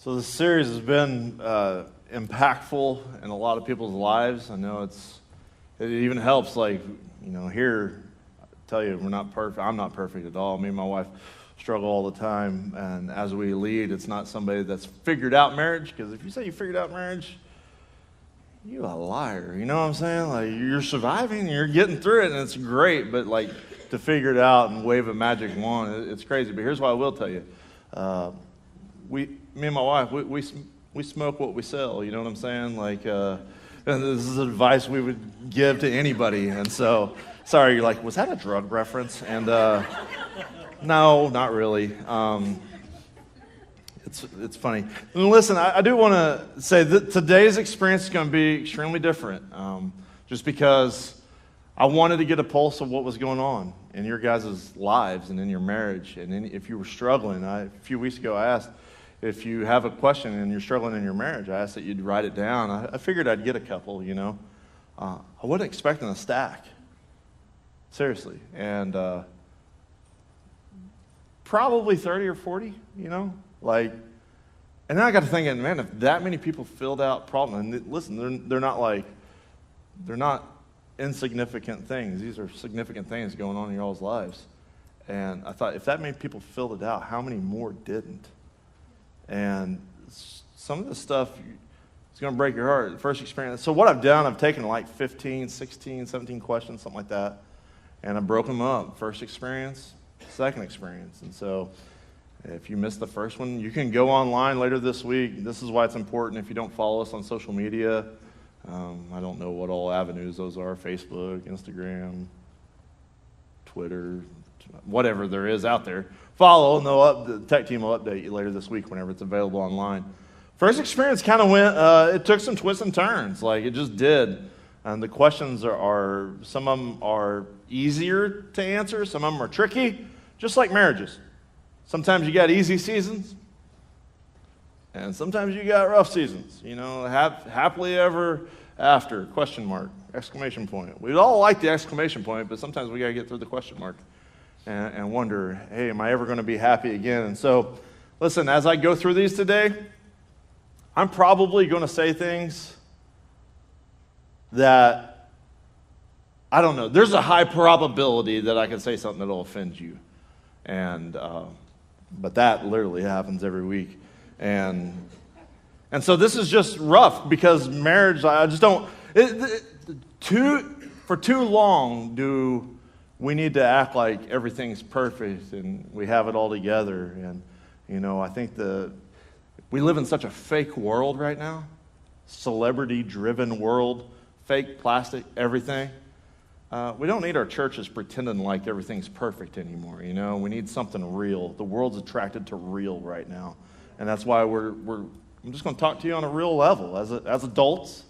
So this series has been impactful in a lot of people's lives. I know it even helps, here, I tell you, we're not perfect. I'm not perfect at all. Me and my wife struggle all the time. And as we lead, it's not somebody that's figured out marriage, because if you say you figured out marriage, you're a liar. You know what I'm saying? Like, you're surviving, you're getting through it, and it's great. But to figure it out and wave a magic wand, it's crazy. But here's what I will tell you. Me and my wife, we smoke what we sell, you know what I'm saying? And this is advice we would give to anybody. And so, sorry, you're like, was that a drug reference? And no, not really. It's funny. And listen, I do want to say that today's experience is going to be extremely different, just because I wanted to get a pulse of what was going on in your guys' lives and in your marriage. And if you were struggling, a few weeks ago I asked, if you have a question and you're struggling in your marriage, I asked that you'd write it down. I figured I'd get a couple, I wasn't expecting a stack. Seriously. And probably 30 or 40, And then I got to thinking, man, if that many people filled out problems, and listen, they're not insignificant things. These are significant things going on in y'all's lives. And I thought, if that many people filled it out, how many more didn't? And some of the stuff is going to break your heart. The first experience. So what I've done, I've taken 15, 16, 17 questions, something like that, and I broke them up. First experience, second experience. And so if you missed the first one, you can go online later this week. This is why it's important if you don't follow us on social media. I don't know what all avenues those are, Facebook, Instagram, Twitter, whatever there is out there. Follow, and the tech team will update you later this week whenever it's available online. First experience kind of went, it took some twists and turns, it just did. And the questions are, some of them are easier to answer, some of them are tricky, just like marriages. Sometimes you got easy seasons, and sometimes you got rough seasons. Happily ever after, question mark, exclamation point. We'd all like the exclamation point, but sometimes we got to get through the question mark. And wonder, hey, am I ever going to be happy again? And so, listen, as I go through these today, I'm probably going to say things that, I don't know, there's a high probability that I can say something that will offend you. And, but that literally happens every week. And so this is just rough, because marriage, I just don't, for too long do we need to act like everything's perfect and we have it all together. And, I think we live in such a fake world right now, celebrity-driven world, fake, plastic, everything. We don't need our churches pretending like everything's perfect anymore, We need something real. The world's attracted to real right now. And that's why I'm just going to talk to you on a real level as adults.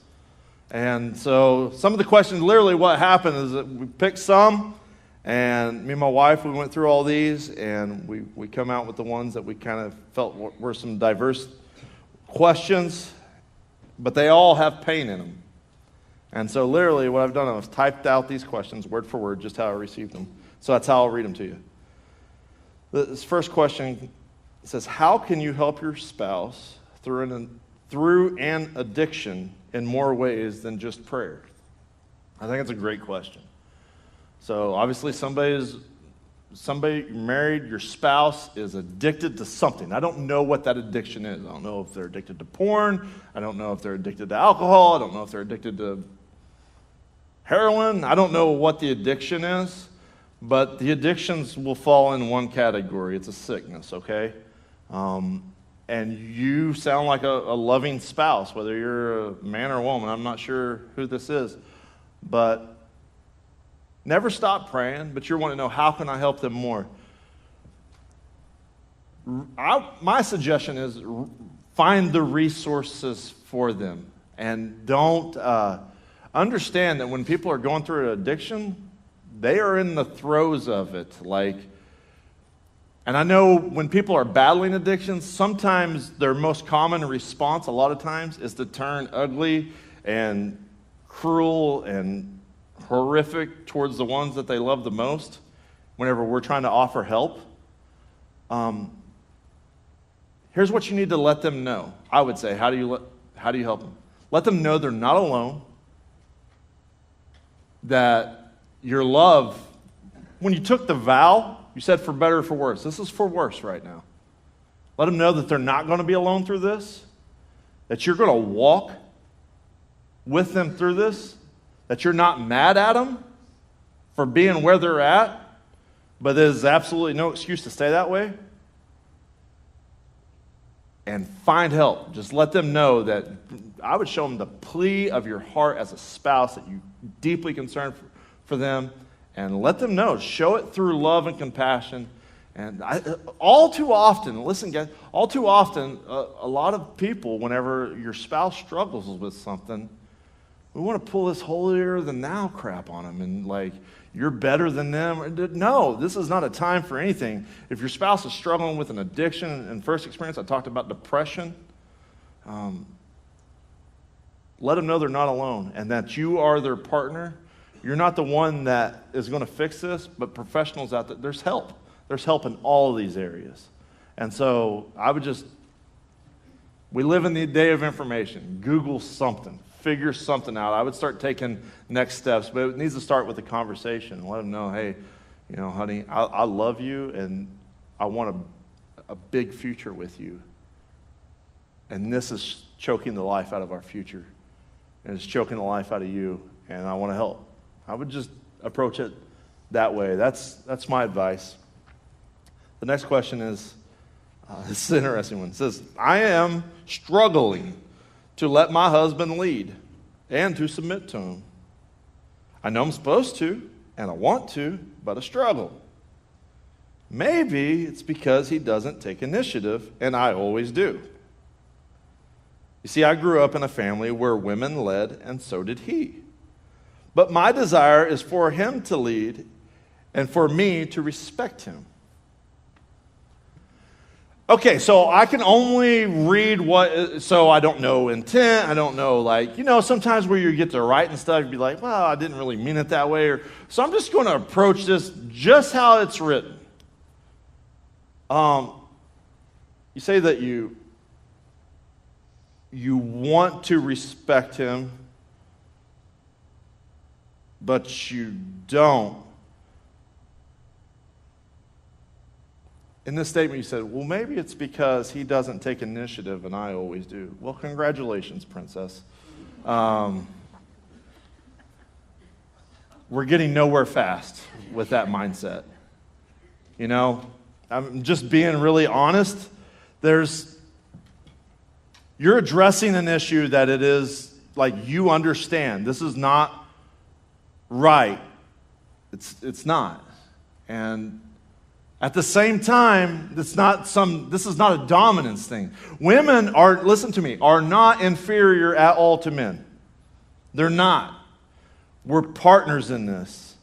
And so some of the questions, literally what happened is that we picked some, and me and my wife, we went through all these, and we come out with the ones that we kind of felt were some diverse questions, but they all have pain in them. And so literally what I've done is typed out these questions word for word, just how I received them. So that's how I'll read them to you. This first question says, how can you help your spouse through an addiction in more ways than just prayer? I think it's a great question. So obviously somebody married, your spouse is addicted to something. I don't know what that addiction is. I don't know if they're addicted to porn. I don't know if they're addicted to alcohol. I don't know if they're addicted to heroin. I don't know what the addiction is, but the addictions will fall in one category. It's a sickness, okay? And you sound like a loving spouse, whether you're a man or a woman. I'm not sure who this is, but never stop praying, but you're wanting to know, how can I help them more? My suggestion is find the resources for them. And don't understand that when people are going through an addiction, they are in the throes of it. And I know when people are battling addictions, sometimes their most common response, a lot of times, is to turn ugly and cruel and horrific towards the ones that they love the most whenever we're trying to offer help. here's what you need to let them know. I would say, how do you help them? Let them know they're not alone, that your love, when you took the vow, you said for better or for worse. This is for worse right now. Let them know that they're not going to be alone through this, that you're going to walk with them through this, that you're not mad at them for being where they're at, but there's absolutely no excuse to stay that way. And find help. Just let them know that I would show them the plea of your heart as a spouse, that you're deeply concerned for them, and let them know. Show it through love and compassion. And all too often, listen guys, all too often, a lot of people, whenever your spouse struggles with something, we want to pull this holier than thou crap on them and like, you're better than them. No, this is not a time for anything. If your spouse is struggling with an addiction, in first experience I talked about depression, let them know they're not alone and that you are their partner. You're not the one that is going to fix this, but professionals out there, there's help. There's help in all of these areas. And so we live in the day of information. Google something. Figure something out. I would start taking next steps, but it needs to start with a conversation. Let them know, hey, honey, I love you, and I want a big future with you. And this is choking the life out of our future. And it's choking the life out of you, and I want to help. I would just approach it that way. That's my advice. The next question is, this is an interesting one. It says, I am struggling to let my husband lead and to submit to him. I know I'm supposed to, and I want to, but I struggle. Maybe it's because he doesn't take initiative, and I always do. You see, I grew up in a family where women led, and so did he. But my desire is for him to lead and for me to respect him. Okay, so I can only read so I don't know intent, I don't know, sometimes where you get to write and stuff, you'd be like, well, I didn't really mean it that way, so I'm just going to approach this just how it's written. You say that you want to respect him, but you don't. In this statement, you said, well, maybe it's because he doesn't take initiative and I always do. Well, congratulations, princess. We're getting nowhere fast with that mindset. I'm just being really honest. You're addressing an issue that it is like you understand. This is not right. It's not. And at the same time, this is not a dominance thing. Women listen to me, are not inferior at all to men. They're not. We're partners in this.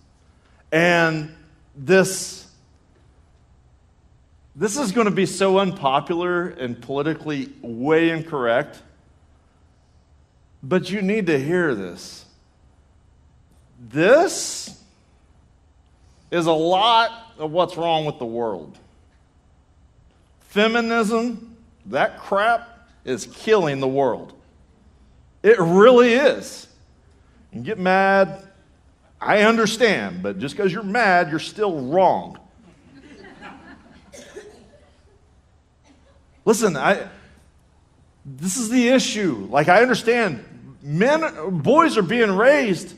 And this is going to be so unpopular and politically way incorrect, but you need to hear this. This is a lot of what's wrong with the world. Feminism, that crap is killing the world. It really is. You get mad, I understand, but just because you're mad, you're still wrong. Listen, this is the issue. Like, I understand, boys are being raised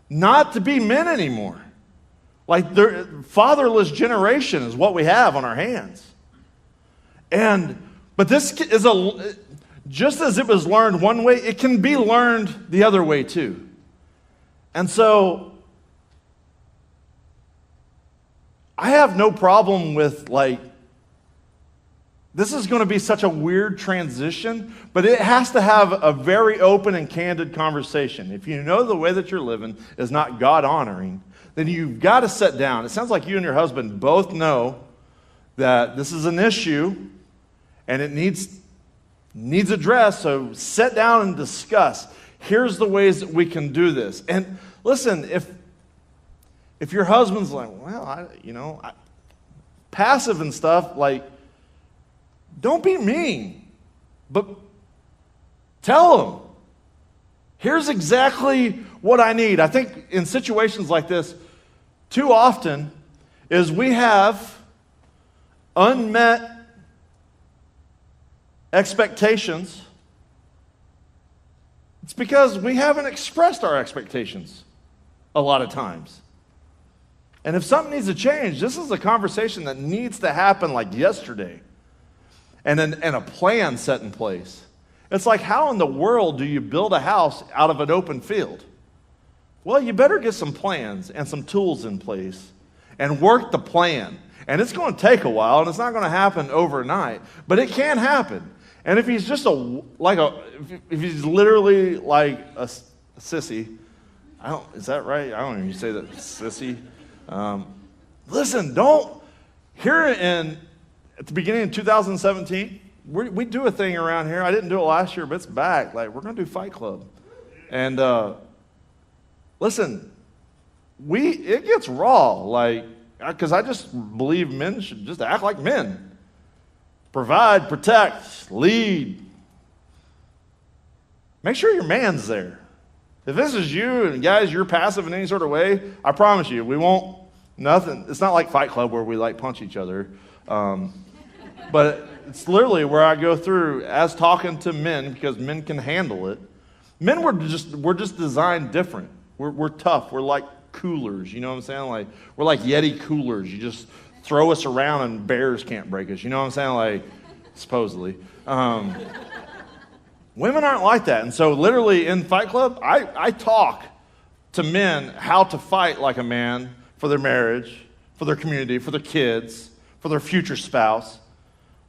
not to be men anymore. Like, fatherless generation is what we have on our hands. But this is just as it was learned one way, it can be learned the other way too. And so, I have no problem with, this is going to be such a weird transition, but it has to have a very open and candid conversation. If you know the way that you're living is not God-honoring, then you've got to sit down. It sounds like you and your husband both know that this is an issue and it needs addressed, so sit down and discuss. Here's the ways that we can do this. And listen, if your husband's like, well, passive and stuff, Don't be mean, but tell them, here's exactly what I need. I think in situations like this, too often is we have unmet expectations. It's because we haven't expressed our expectations a lot of times. And if something needs to change, this is a conversation that needs to happen like yesterday, and a plan set in place. It's like, how in the world do you build a house out of an open field? Well, you better get some plans and some tools in place and work the plan. And it's going to take a while, and it's not going to happen overnight, but it can happen. And if he's just if he's literally like a sissy, is that right? I don't even say that, sissy. Listen, at the beginning of 2017, we do a thing around here. I didn't do it last year, but it's back. Like, we're going to do Fight Club. And listen, it gets raw, because I just believe men should just act like men. Provide, protect, lead. Make sure your man's there. If this is you and guys, you're passive in any sort of way, I promise you, we won't, nothing. It's not like Fight Club where we punch each other. But it's literally where I go through as talking to men, because men can handle it. Men, we're just designed different. We're tough. We're like coolers, you know what I'm saying? We're like Yeti coolers. You just throw us around and bears can't break us, you know what I'm saying? Supposedly. Women aren't like that. And so literally in Fight Club, I talk to men how to fight like a man for their marriage, for their community, for their kids, for their future spouse,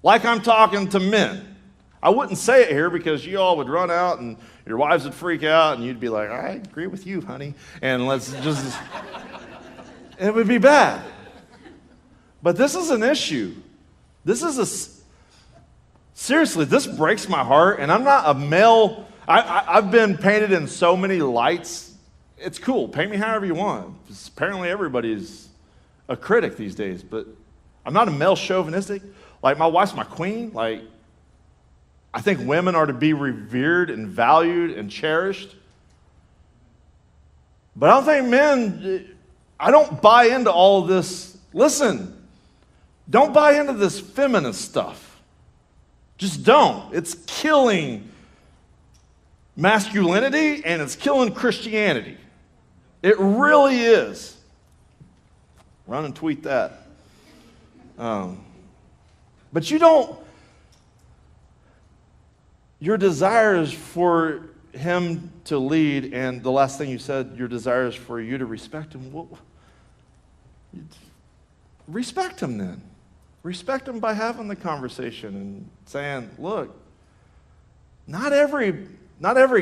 like I'm talking to men. I wouldn't say it here because you all would run out and your wives would freak out and you'd be like, I agree with you, honey. And it would be bad. But this is an issue. Seriously, this breaks my heart. And I'm not a male. I've been painted in so many lights. It's cool. Paint me however you want. Apparently everybody's a critic these days. But I'm not a male chauvinistic. My wife's my queen. I think women are to be revered and valued and cherished. But I don't think men, I don't buy into all of this. Listen, don't buy into this feminist stuff. Just don't. It's killing masculinity and it's killing Christianity. It really is. Run and tweet that. But your desire is for him to lead, and the last thing you said, your desire is for you to respect him. Well, respect him then. Respect him by having the conversation and saying, look, not every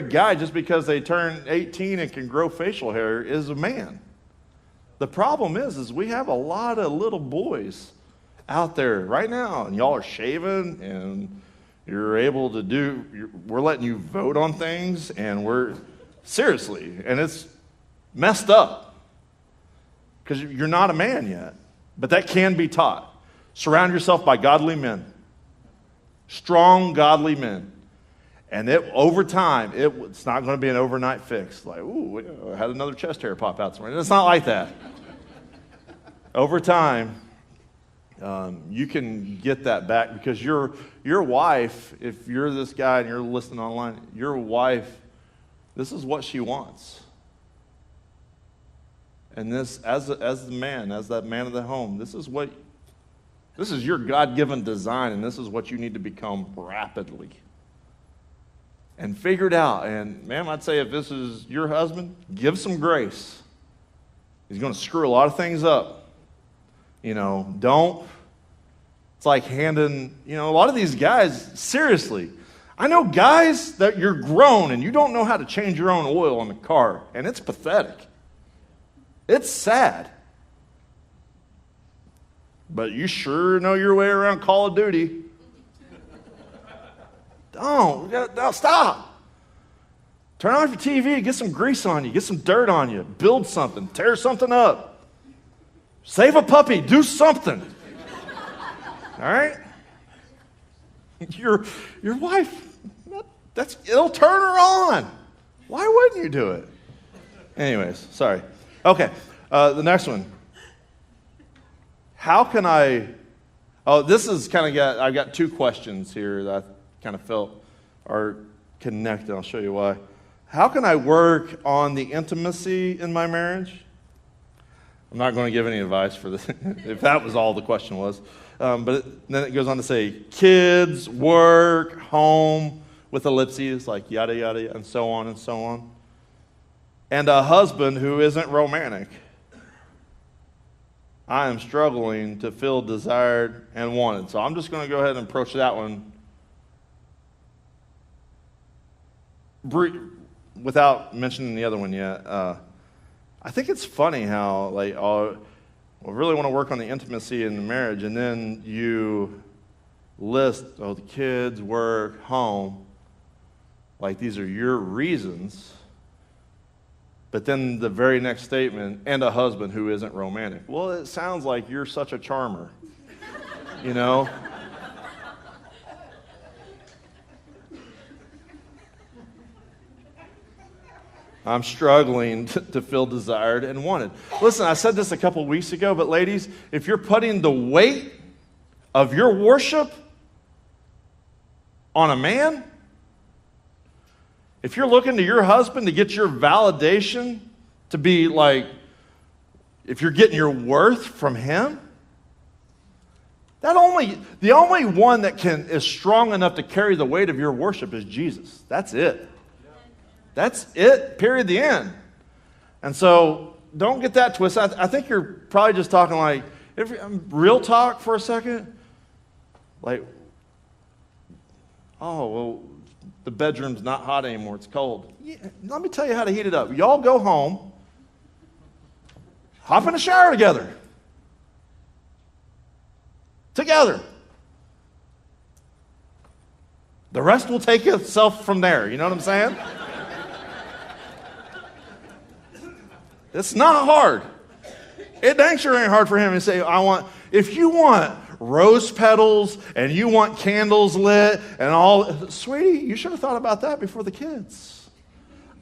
guy, just because they turn 18 and can grow facial hair, is a man. The problem is we have a lot of little boys out there right now, and y'all are shaving, and you're able to we're letting you vote on things, and seriously, and it's messed up because you're not a man yet, but that can be taught. Surround yourself by godly men, strong, godly men, and over time, it's not going to be an overnight fix. Ooh, I had another chest hair pop out somewhere. It's not like that. Over time, you can get that back, because your wife, if you're this guy and you're listening online, your wife, this is what she wants. And this, as the man, as that man of the home, this is your God-given design, and this is what you need to become rapidly. And figure it out. And ma'am, I'd say if this is your husband, give some grace. He's going to screw a lot of things up. It's like handing, a lot of these guys, seriously, I know guys that you're grown and you don't know how to change your own oil on the car, and it's pathetic. It's sad. But you sure know your way around Call of Duty. Don't stop. Turn off your TV, get some grease on you, get some dirt on you, build something, tear something up. Save a puppy, do something. All right? Your wife, it'll turn her on. Why wouldn't you do it? Anyways, sorry. Okay, the next one. How can I, this is I've got two questions here that I kind of felt are connected. I'll show you why. How can I work on the intimacy in my marriage? I'm not going to give any advice for this, if that was all the question was. But then it goes on to say, kids, work, home, with ellipses, like yada, yada, and so on and so on. And a husband who isn't romantic. I am struggling to feel desired and wanted. So I'm just going to go ahead and approach that one without mentioning the other one yet. I think it's funny how, we really want to work on the intimacy in the marriage, and then you list, the kids, work, home, like these are your reasons, but then the very next statement, and a husband who isn't romantic. Well, it sounds like you're such a charmer, you know? I'm struggling to feel desired and wanted. Listen, I said this a couple weeks ago, but ladies, if you're putting the weight of your worship on a man, if you're looking to your husband to get your validation, to be like, if you're getting your worth from him, the only one that is strong enough to carry the weight of your worship is Jesus. That's it. That's it, period, the end. And so don't get that twisted. I think you're probably just talking real talk for a second. The bedroom's not hot anymore, it's cold. Yeah, let me tell you how to heat it up. Y'all go home, hop in the shower together. The rest will take itself from there, you know what I'm saying? It's not hard. It dang sure ain't hard for him to say, if you want rose petals and you want candles lit and all, sweetie, you should have thought about that before the kids.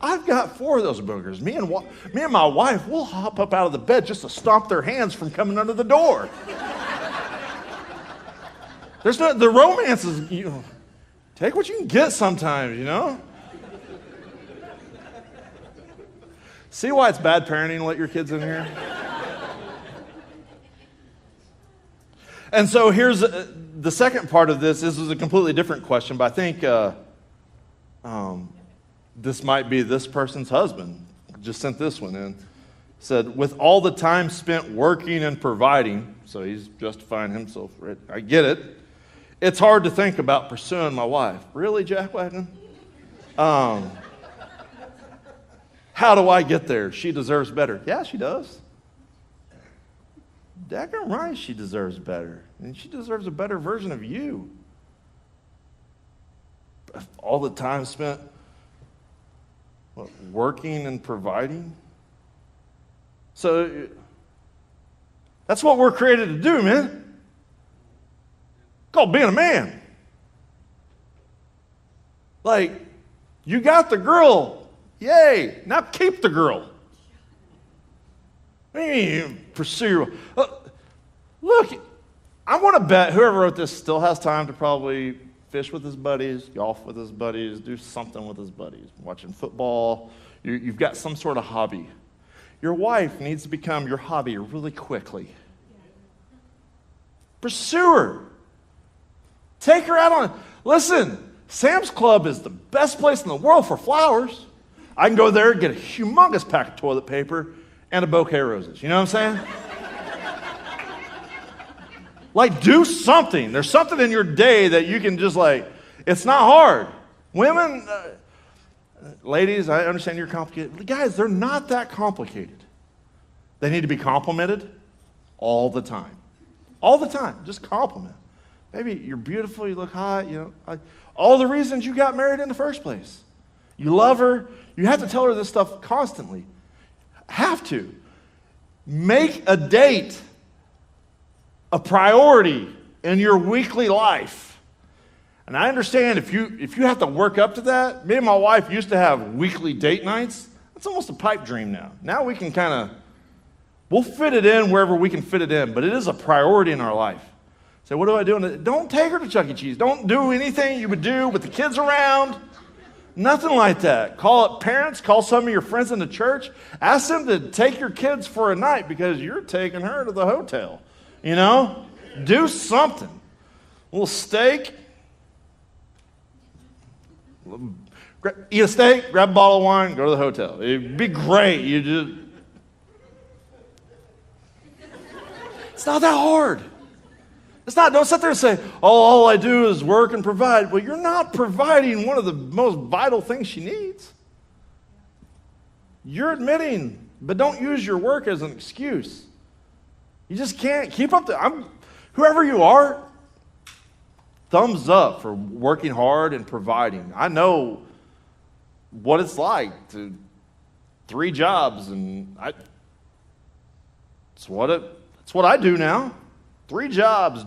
I've got 4 of those boogers. Me and my wife, we'll hop up out of the bed just to stomp their hands from coming under the door. The romance is, take what you can get sometimes, you know? See why it's bad parenting to let your kids in here? And so here's the second part of this. This is a completely different question, but I think this might be this person's husband. Just sent this one in. Said, with all the time spent working and providing, so he's justifying himself, right? I get it. It's hard to think about pursuing my wife. Really, Jackwagon? How do I get there? She deserves better. Yeah, she does. Daggone right, she deserves better. And she deserves a better version of you. All the time spent working and providing. So that's what we're created to do, man. It's called being a man. You got the girl. Yay! Now keep the girl. Pursue. Look, I want to bet whoever wrote this still has time to probably fish with his buddies, golf with his buddies, do something with his buddies, watching football. You've got some sort of hobby. Your wife needs to become your hobby really quickly. Pursue her. Take her out on. Listen, Sam's Club is the best place in the world for flowers. I can go there and get a humongous pack of toilet paper and a bouquet of roses. You know what I'm saying? Do something. There's something in your day that you can just it's not hard. Women, ladies, I understand you're complicated. Guys, they're not that complicated. They need to be complimented all the time. All the time. Just compliment. Baby, you're beautiful, you look hot, all the reasons you got married in the first place. You love her. You have to tell her this stuff constantly. Have to. Make a date a priority in your weekly life. And I understand if you have to work up to that. Me and my wife used to have weekly date nights. It's almost a pipe dream now. Now we can we'll fit it in wherever we can fit it in, but it is a priority in our life. So what do I do? Don't take her to Chuck E. Cheese. Don't do anything you would do with the kids around. Nothing like that. Call up parents. Call some of your friends in the church. Ask them to take your kids for a night because you're taking her to the hotel. You know? Do something. A little steak. Eat a steak, grab a bottle of wine, go to the hotel. It'd be great. It's not that hard. Don't sit there and say, oh, all I do is work and provide. Well, you're not providing one of the most vital things she needs. You're admitting, but don't use your work as an excuse. You just can't keep up whoever you are, thumbs up for working hard and providing. I know what it's like to 3 jobs, and it's what I do now. 3 jobs,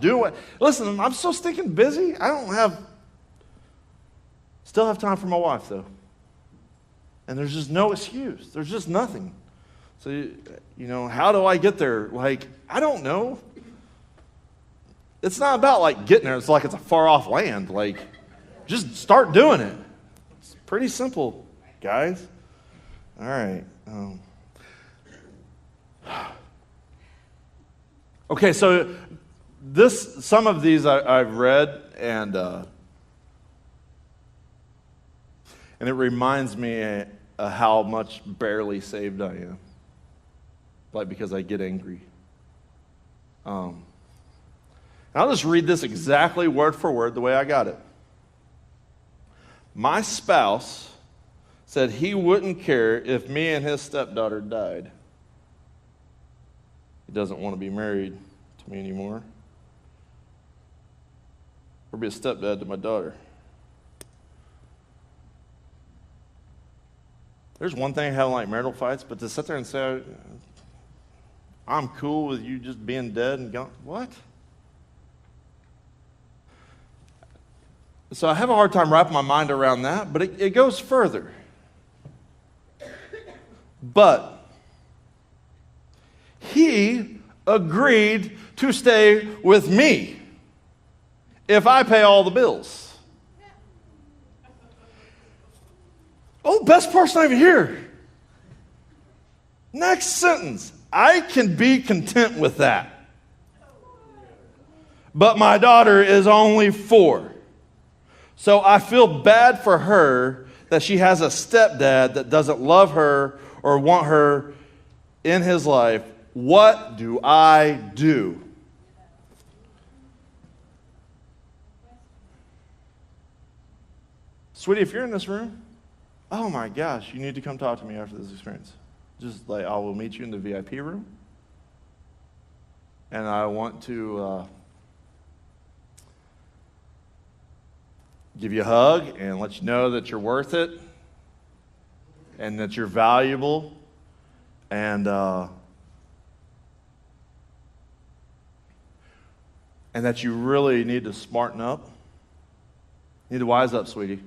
listen, I'm so stinking busy. Still have time for my wife though. And there's just no excuse. There's just nothing. So, how do I get there? I don't know. It's not about getting there. It's like it's a far off land. Just start doing it. It's pretty simple, guys. All right. Okay, so some of these I've read, and it reminds me how much barely saved I am. Because I get angry. And I'll just read this exactly word for word the way I got it. My spouse said he wouldn't care if me and his stepdaughter died. He doesn't want to be married to me anymore. Or be a stepdad to my daughter. There's one thing having marital fights, but to sit there and say, I'm cool with you just being dead and gone. What? So I have a hard time wrapping my mind around that, but it goes further. But he agreed to stay with me if I pay all the bills. Oh, the best part's not even here. Next sentence. I can be content with that. But my daughter is only 4. So I feel bad for her that she has a stepdad that doesn't love her or want her in his life. What do I do? Sweetie, if you're in this room, oh my gosh, you need to come talk to me after this experience. Just I will meet you in the VIP room. And I want to give you a hug and let you know that you're worth it and that you're valuable and that you really need to smarten up. You need to wise up, sweetie. He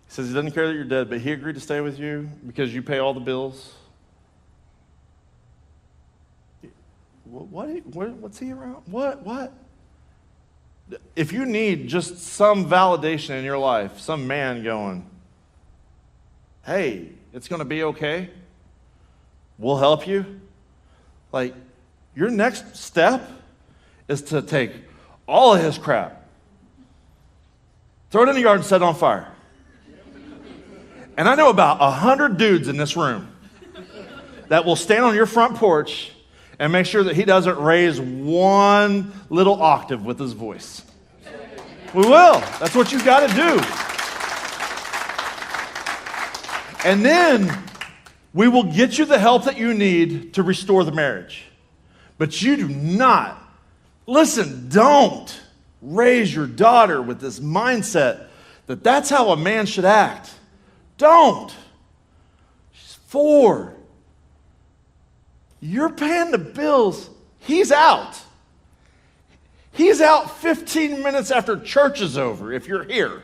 says he doesn't care that you're dead, but he agreed to stay with you because you pay all the bills. What's he around? What? If you need just some validation in your life, some man going, hey, it's going to be okay. We'll help you. Your next step is to take all of his crap, throw it in the yard and set it on fire. And I know about 100 dudes in this room that will stand on your front porch and make sure that he doesn't raise one little octave with his voice. We will. That's what you've got to do. And then we will get you the help that you need to restore the marriage. But you do not, don't raise your daughter with this mindset that that's how a man should act. Don't. She's 4. You're paying the bills. He's out. He's out 15 minutes after church is over if you're here.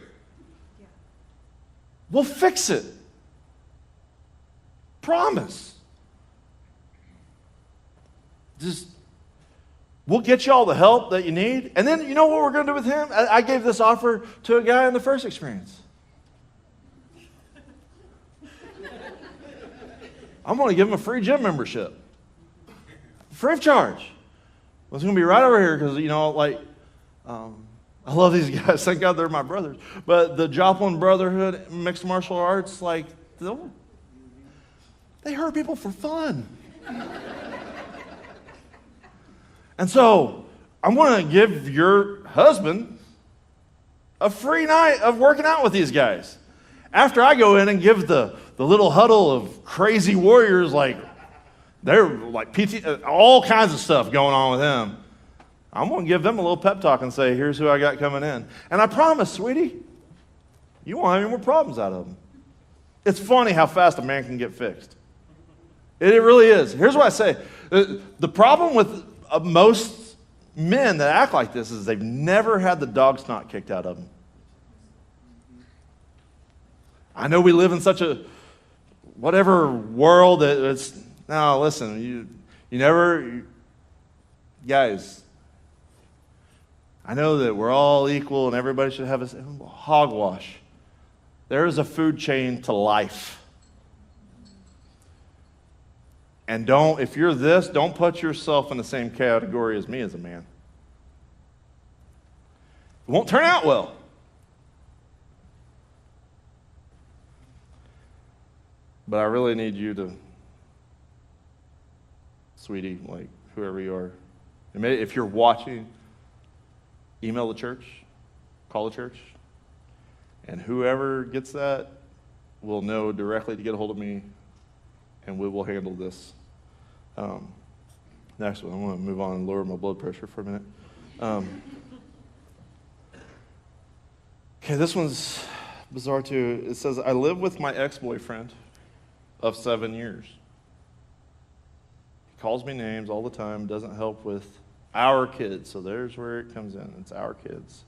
We'll fix it. Promise. We'll get you all the help that you need. And then you know what we're going to do with him? I gave this offer to a guy in the first experience. I'm going to give him a free gym membership. Free of charge. Well, it's going to be right over here because, I love these guys. Thank God they're my brothers. But the Joplin Brotherhood, mixed martial arts, they hurt people for fun. And so I'm going to give your husband a free night of working out with these guys. After I go in and give the little huddle of crazy warriors, they're like PT, all kinds of stuff going on with him. I'm going to give them a little pep talk and say, here's who I got coming in. And I promise, sweetie, you won't have any more problems out of them. It's funny how fast a man can get fixed. It really is. Here's what I say. The problem with most men that act like this is they've never had the dog snot kicked out of them. I know we live in such a whatever world that it's, no, listen, you never, guys, I know that we're all equal and everybody should have a hogwash. There is a food chain to life. And if you're this, don't put yourself in the same category as me as a man. It won't turn out well. But I really need you to, sweetie, whoever you are, if you're watching, email the church, call the church, and whoever gets that will know directly to get a hold of me, and we will handle this. Next one, I want to move on and lower my blood pressure for a minute. Okay, this one's bizarre too. It says, I live with my ex-boyfriend of 7 years. He calls me names all the time, doesn't help with our kids. So there's where it comes in. It's our kids.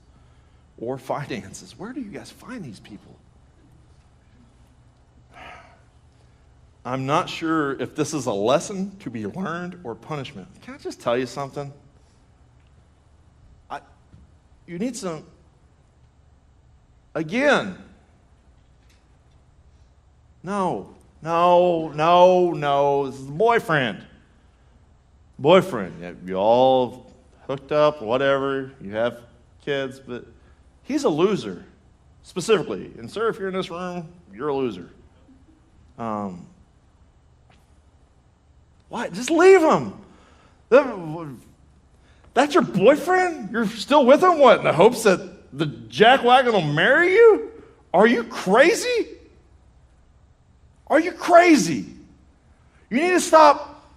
Or finances. Where do you guys find these people? I'm not sure if this is a lesson to be learned or punishment. Can I just tell you something? You need some, again, no, this is the boyfriend. You all hooked up, whatever, you have kids, but he's a loser, specifically. And sir, if you're in this room, you're a loser. Why? Just leave him. That's your boyfriend? You're still with him? What, in the hopes that the jackwagon will marry you? Are you crazy? Are you crazy? You need to stop.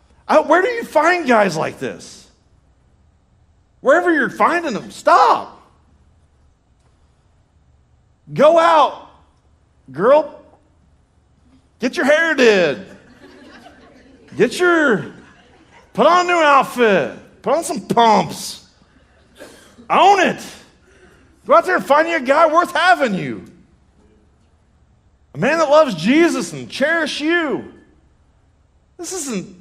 Where do you find guys like this? Wherever you're finding them, stop. Go out. Girl, get your hair did. Put on a new outfit. Put on some pumps. Own it. Go out there and find you a guy worth having you. A man that loves Jesus and cherish you. This is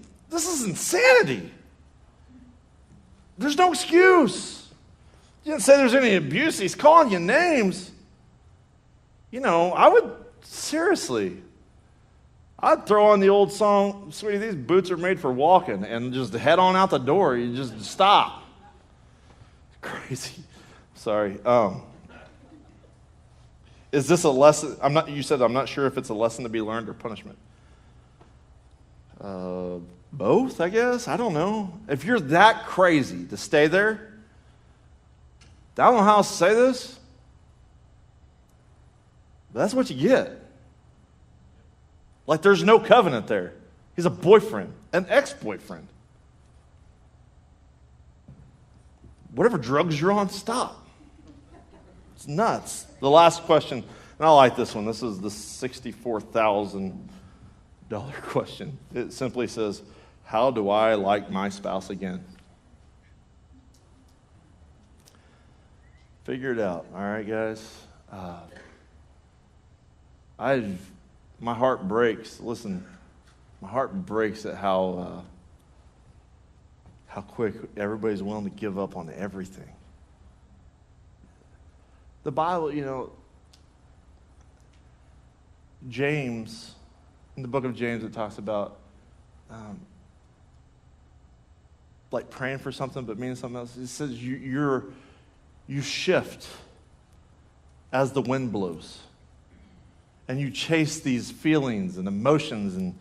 insanity. There's no excuse. He didn't say there's any abuse. He's calling you names. I'd throw on the old song, sweetie, these boots are made for walking, and just head on out the door. You just stop. Crazy. Sorry. Is this a lesson? You said I'm not sure if it's a lesson to be learned or punishment. Both, I guess. I don't know. If you're that crazy to stay there, I don't know how else to say this, but that's what you get. Like there's no covenant there. He's a boyfriend, an ex-boyfriend. Whatever drugs you're on, stop. It's nuts. The last question, and I like this one. This is the $64,000 question. It simply says, how do I like my spouse again? Figure it out. All right, guys. My heart breaks. Listen, my heart breaks at how quick everybody's willing to give up on everything. The Bible, James, in the book of James, it talks about like praying for something but meaning something else. It says you shift as the wind blows. And you chase these feelings and emotions and,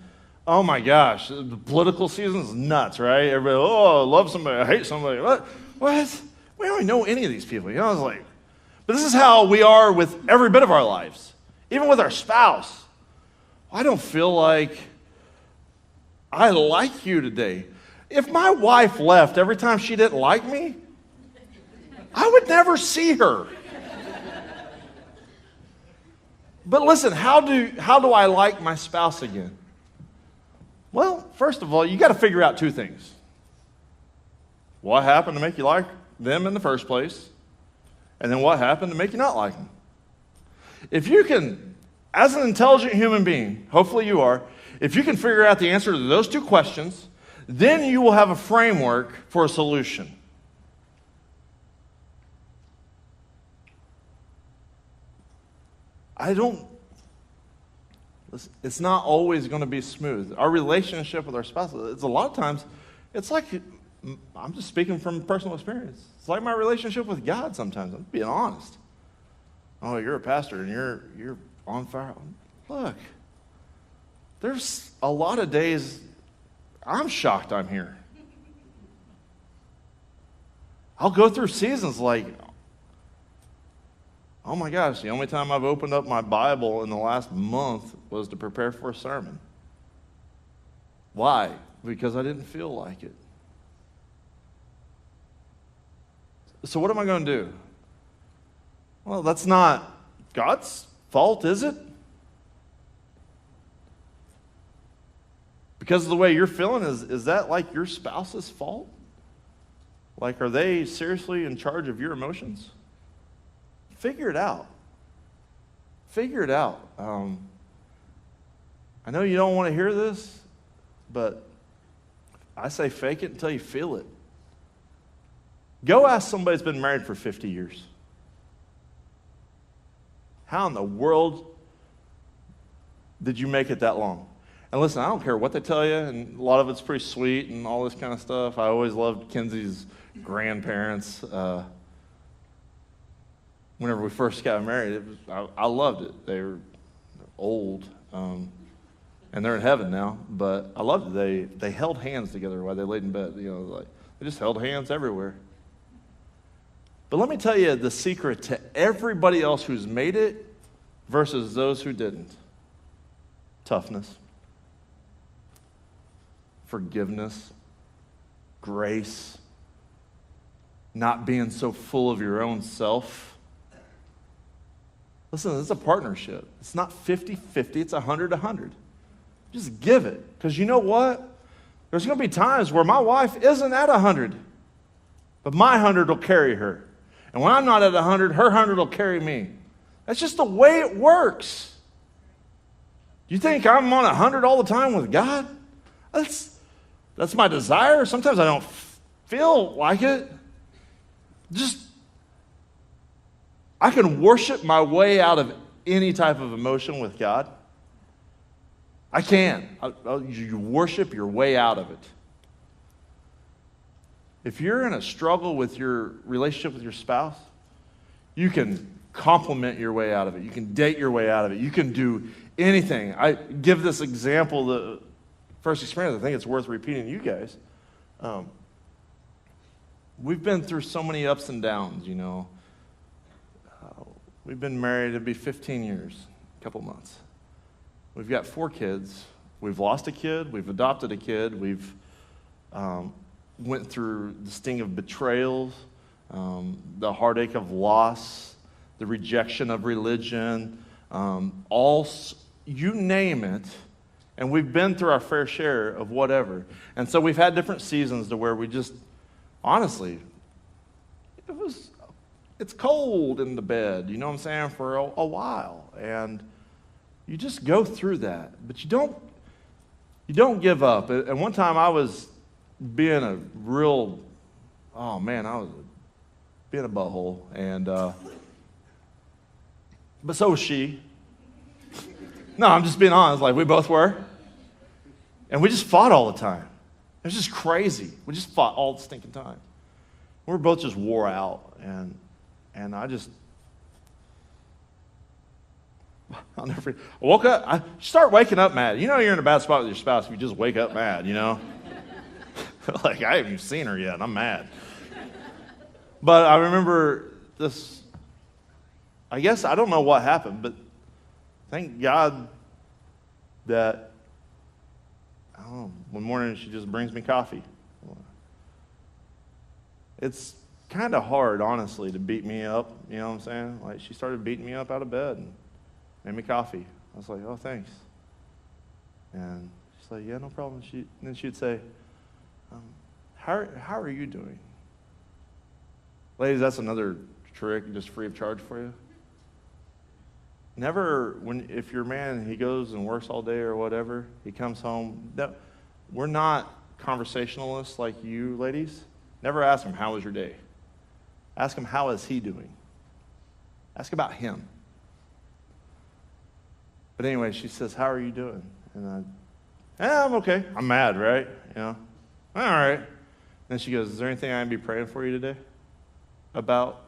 oh my gosh, the political season is nuts, right? Everybody, I love somebody, I hate somebody. What? We don't even know any of these people. I was like, but this is how we are with every bit of our lives. Even with our spouse. I don't feel like I like you today. If my wife left every time she didn't like me, I would never see her. But listen, how do I like my spouse again? Well, first of all, you got to figure out two things. What happened to make you like them in the first place? And then what happened to make you not like them? If you can, as an intelligent human being, hopefully you are, if you can figure out the answer to those two questions, then you will have a framework for a solution. It's not always going to be smooth. Our relationship with our spouse, it's a lot of times, it's like, I'm just speaking from personal experience. It's like my relationship with God sometimes. I'm being honest. Oh, you're a pastor and you're on fire. Look, there's a lot of days I'm shocked I'm here. I'll go through seasons like, oh my gosh, the only time I've opened up my Bible in the last month was to prepare for a sermon. Why? Because I didn't feel like it. So what am I going to do? Well, that's not God's fault, is it? Because of the way you're feeling, is that like your spouse's fault? Like, are they seriously in charge of your emotions? Figure it out. Figure it out. I know you don't want to hear this, but I say fake it until you feel it. Go ask somebody that's been married for 50 years. How in the world did you make it that long? And listen, I don't care what they tell you, and a lot of it's pretty sweet and all this kind of stuff. I always loved Kenzie's grandparents. Whenever we first got married, I loved it. They were old, and they're in heaven now, but I loved it. They held hands together while they laid in bed. They just held hands everywhere. But let me tell you the secret to everybody else who's made it versus those who didn't. Toughness, forgiveness, grace, not being so full of your own self. Listen, it's a partnership. It's not 50-50, it's 100-100. Just give it. Because you know what? There's going to be times where my wife isn't at 100, but my 100 will carry her. And when I'm not at 100, her 100 will carry me. That's just the way it works. You think I'm on 100 all the time with God? That's my desire. Sometimes I don't feel like it. I can worship my way out of any type of emotion with God. I can. You worship your way out of it. If you're in a struggle with your relationship with your spouse, you can compliment your way out of it. You can date your way out of it. You can do anything. I give this example, the first experience. I think it's worth repeating to you guys. We've been through so many ups and downs, We've been married, it'll be 15 years, a couple months. We've got 4 kids. We've lost a kid. We've adopted a kid. We've went through the sting of betrayals, the heartache of loss, the rejection of religion, you name it, and we've been through our fair share of whatever. And so we've had different seasons to where we just, honestly, it was it's cold in the bed, you know what I'm saying, for a while. And you just go through that. But you don't give up. And one time I was being a real, I was being a butthole. And, but so was she. No, I'm just being honest, like we both were. And we just fought all the time. It was just crazy. We just fought all the stinking time. We were both just wore out. And I never forget. I woke up, I start waking up mad. You know you're in a bad spot with your spouse if you just wake up mad, you know? Like, I haven't even seen her yet, and I'm mad. But I remember this, I guess, I don't know what happened, but thank God that, I don't know, one morning she just brings me coffee. It's kind of hard, honestly, to beat me up, you know what I'm saying? Like, she started beating me up out of bed and made me coffee. I was like, oh, thanks. And she's like, yeah, no problem. And then she'd say, how are you doing? Ladies, that's another trick, just free of charge for you. Never, if your man, he goes and works all day or whatever, he comes home, we're not conversationalists like you ladies. Never ask him, how was your day? Ask him, how is he doing? Ask about him. But anyway, she says, how are you doing? And I'm okay. I'm mad, right? You know, all right. Then she goes, is there anything I can be praying for you today about?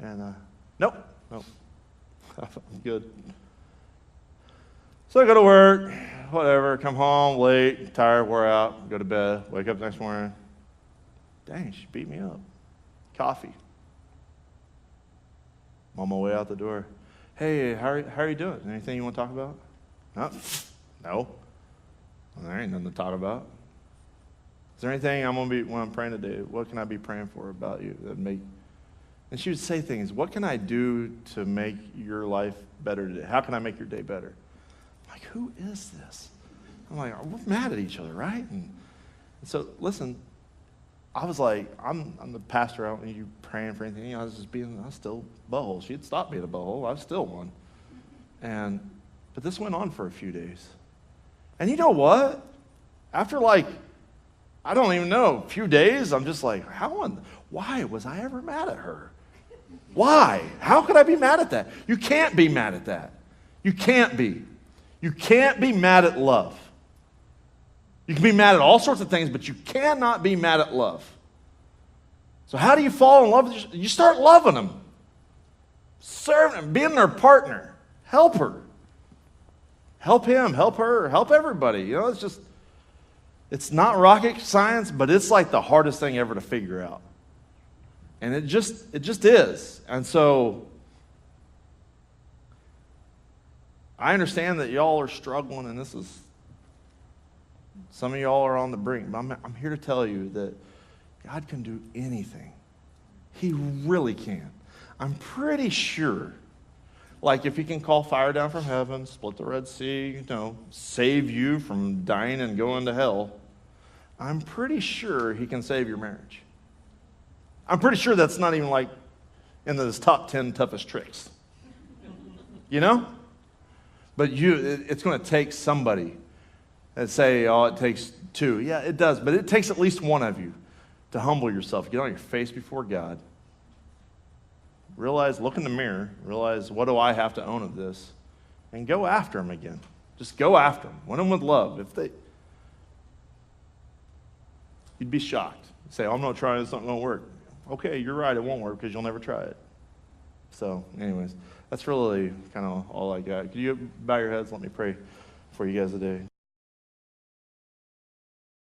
And nope. I'm good. So I go to work, whatever, come home late, tired, wore out, go to bed, wake up next morning. Dang, she beat me up. Coffee. I'm on my way out the door. Hey, how are you doing? Anything you want to talk about? No. Well, there ain't nothing to talk about. Is there anything when I'm praying today, what can I be praying for about you that make? And she would say things, what can I do to make your life better today? How can I make your day better? I'm like, who is this? I'm like, we're mad at each other, right? And so, listen, I was like, I'm the pastor. I don't need you praying for anything. I was still a butthole. She'd stopped being a butthole. I was still one. But this went on for a few days. And you know what? After I don't even know, a few days, I'm just like, why was I ever mad at her? Why? How could I be mad at that? You can't be mad at that. You can't be. You can't be mad at love. You can be mad at all sorts of things, but you cannot be mad at love. So how do you fall in love with you start loving them. Serving them, being their partner. Help her. Help him, help her, help everybody. You know, it's not rocket science, but it's like the hardest thing ever to figure out. And it just is. And so I understand that y'all are struggling, and some of y'all are on the brink, but I'm here to tell you that God can do anything. He really can. I'm pretty sure, like if he can call fire down from heaven, split the Red Sea, save you from dying and going to hell, I'm pretty sure he can save your marriage. I'm pretty sure that's not even in his top 10 toughest tricks. You know? But it's going to take somebody that say, it takes two. Yeah, it does, but it takes at least one of you to humble yourself, get on your face before God, look in the mirror, realize, what do I have to own of this? And go after him again. Just go after him. Win them with love. You'd be shocked. Say, I'm not trying, it's not going to work. Okay, you're right, it won't work because you'll never try it. So, anyways, that's really kind of all I got. Could you bow your heads? Let me pray for you guys today.